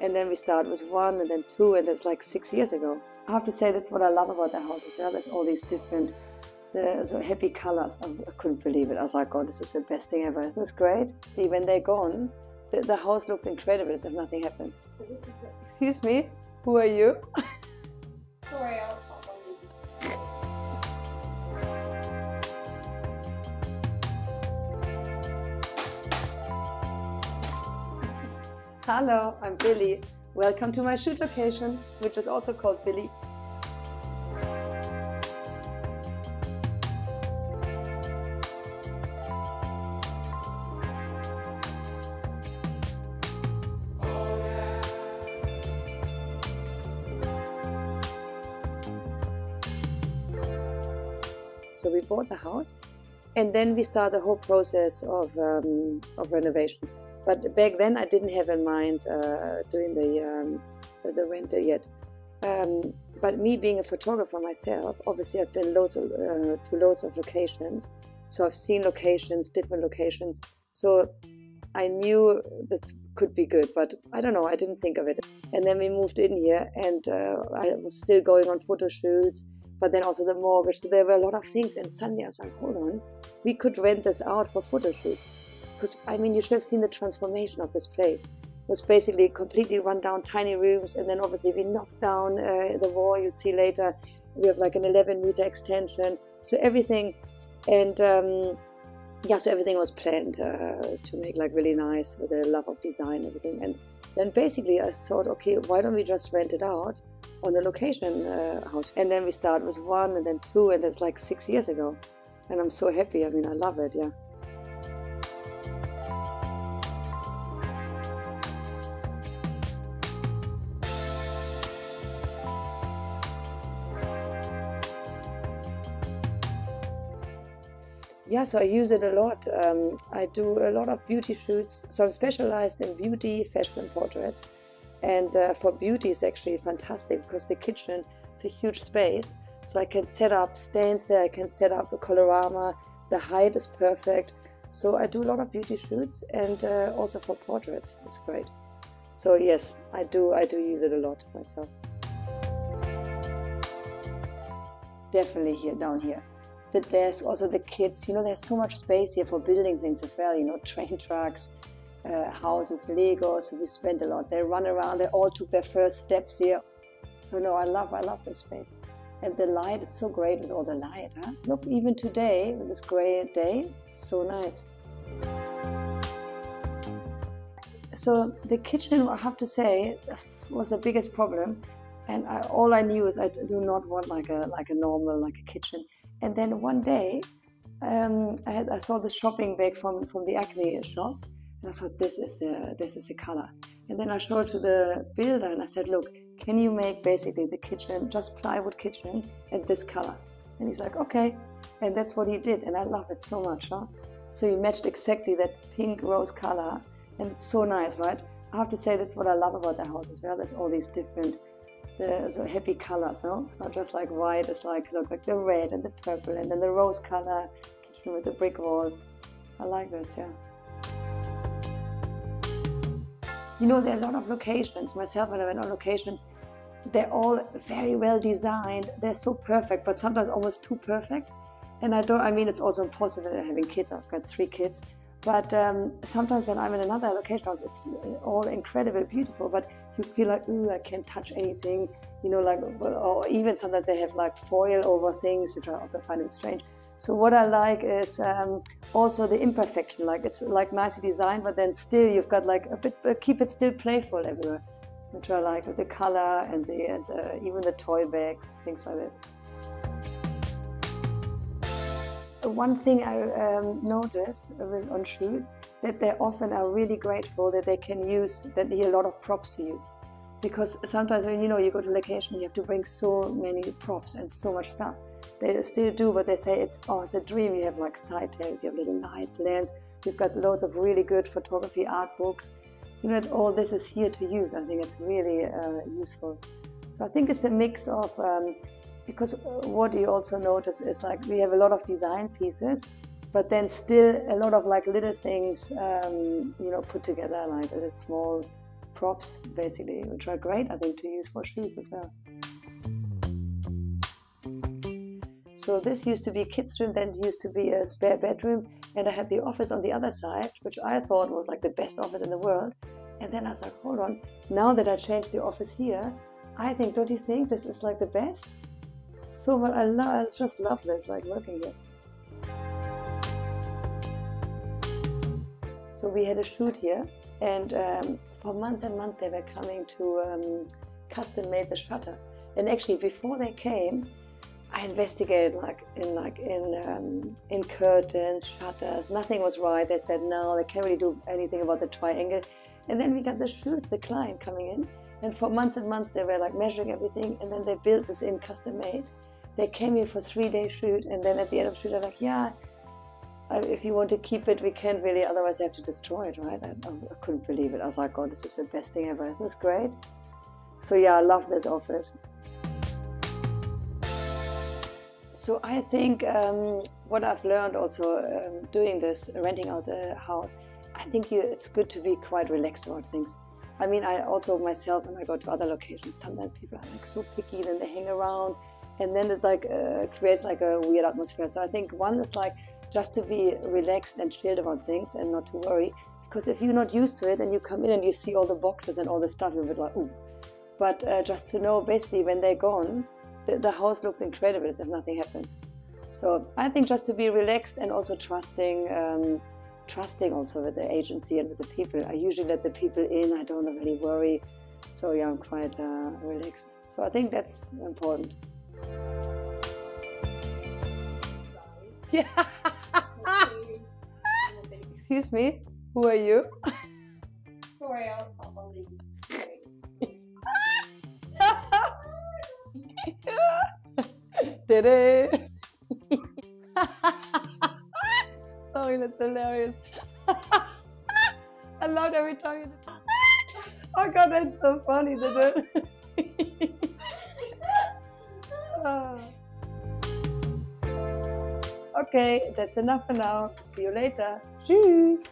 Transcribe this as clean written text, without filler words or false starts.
And then we started with 1 and then 2, and that's like 6 years ago. I have to say that's what I love about the house as well. There's all these different so happy colors. I couldn't believe it. I was like, God, this is the best thing ever. Isn't this great? See, when they're gone, the house looks incredible as if nothing happens. Excuse me, who are you? Sorry, I'll pop on you. Hello, I'm Billie. Welcome to my shoot location, which is also called Billie. So we bought the house, and then we started the whole process of renovation. But back then I didn't have in mind doing the rental yet. But me being a photographer myself, obviously I've been to loads of locations. So I've seen locations, different locations. So I knew this could be good, but I don't know, I didn't think of it. And then we moved in here, and I was still going on photo shoots, but then also the mortgage. So there were a lot of things, and suddenly I was like, hold on, we could rent this out for photo shoots. Because, I mean, you should have seen the transformation of this place. It was basically completely run down, tiny rooms, and then obviously we knocked down the wall. You'll see later, we have like an 11-meter extension. So everything, and yeah, so everything was planned to make like really nice with a love of design and everything. And then basically I thought, okay, why don't we just rent it out on the location house? And then we started with 1 and then 2, and that's like 6 years ago. And I'm so happy. I mean, I love it, yeah. Yeah, so I use it a lot. I do a lot of beauty shoots. So I'm specialized in beauty, fashion, and portraits. And for beauty, it's actually fantastic because the kitchen is a huge space. So I can set up stands there, I can set up a colorama, the height is perfect. So I do a lot of beauty shoots, and also for portraits, it's great. So yes, I do use it a lot myself. Definitely here, down here. The desk, also the kids, you know, there's so much space here for building things as well, you know, train trucks, houses, Lego, so we spend a lot. They run around, they all took their first steps here. So no, I love this space. And the light, it's so great with all the light, huh? Look, even today, with this gray day, so nice. So the kitchen, I have to say, was the biggest problem. And all I knew is I do not want like a normal, like a kitchen. And then one day, I saw the shopping bag from the Acne shop, and I thought, this is the color. And then I showed it to the builder, and I said, look, can you make basically the kitchen, just plywood kitchen, and this color? And he's like, okay. And that's what he did, and I love it so much, huh? So he matched exactly that pink rose color, and it's so nice, right? I have to say that's what I love about the house as well. There's all these different so happy colors, no? It's not just like white, it's like, look, like the red and the purple and then the rose color, kitchen with the brick wall. I like this, yeah. You know, there are a lot of locations. Myself, when I went on locations, they're all very well designed. They're so perfect, but sometimes almost too perfect. And I mean, it's also impossible having kids. I've got 3 kids. But sometimes when I'm in another location house, it's all incredible, beautiful, but you feel like, ooh, I can't touch anything, you know, like, or even sometimes they have like foil over things, which I also find it strange. So what I like is also the imperfection, like it's like nicely designed, but then still you've got like a bit, keep it still playful everywhere, which I like, with the color and even the toy bags, things like this. One thing I noticed on shoots, that they often are really grateful that they can use, that they need a lot of props to use. Because sometimes when, you know, you go to location, you have to bring so many props and so much stuff. They still do, but they say it's a dream. You have like side tables, you have little lights, lamps, you've got loads of really good photography art books. You know, all this is here to use. I think it's really useful. So I think it's a mix of because what you also notice is like we have a lot of design pieces, but then still a lot of like little things, you know, put together, like little small props basically, which are great, I think, to use for shoots as well. So this used to be a kids' room, then it used to be a spare bedroom, and I had the office on the other side, which I thought was like the best office in the world. And then I was like, hold on, now that I changed the office here, I think, don't you think this is like the best? So much, I just love this, like working here. So we had a shoot here, and for months and months they were coming to custom make the shutter. And actually, before they came, I investigated in curtains, shutters. Nothing was right. They said no, they can't really do anything about the triangle. And then we got the shoot, the client coming in, and for months and months they were like measuring everything, and then they built this in custom made. They came here for 3-day shoot, and then at the end of the shoot they're like, yeah, if you want to keep it, we can't really, otherwise you have to destroy it, right? I couldn't believe it. I was like, God, this is the best thing ever. Isn't this great? So yeah, I love this office. So I think what I've learned also doing this, renting out the house, I think it's good to be quite relaxed about things. I mean, I also myself, when I go to other locations, sometimes people are like so picky, then they hang around, and then it like creates like a weird atmosphere. So I think one is like just to be relaxed and chilled about things and not to worry, because if you're not used to it and you come in and you see all the boxes and all the stuff, you're a bit like, ooh. But just to know, basically, when they're gone, the house looks incredible as if nothing happens. So I think just to be relaxed and also trusting also with the agency and with the people. I usually let the people in, I don't really worry. So yeah, I'm quite relaxed. So I think that's important. Yeah. Excuse me, who are you? Sorry, I'll leave. Did it? Sorry, that's hilarious. I loved every time you did. Oh God, that's so funny, did it? Okay, that's enough for now. See you later. Tschüss.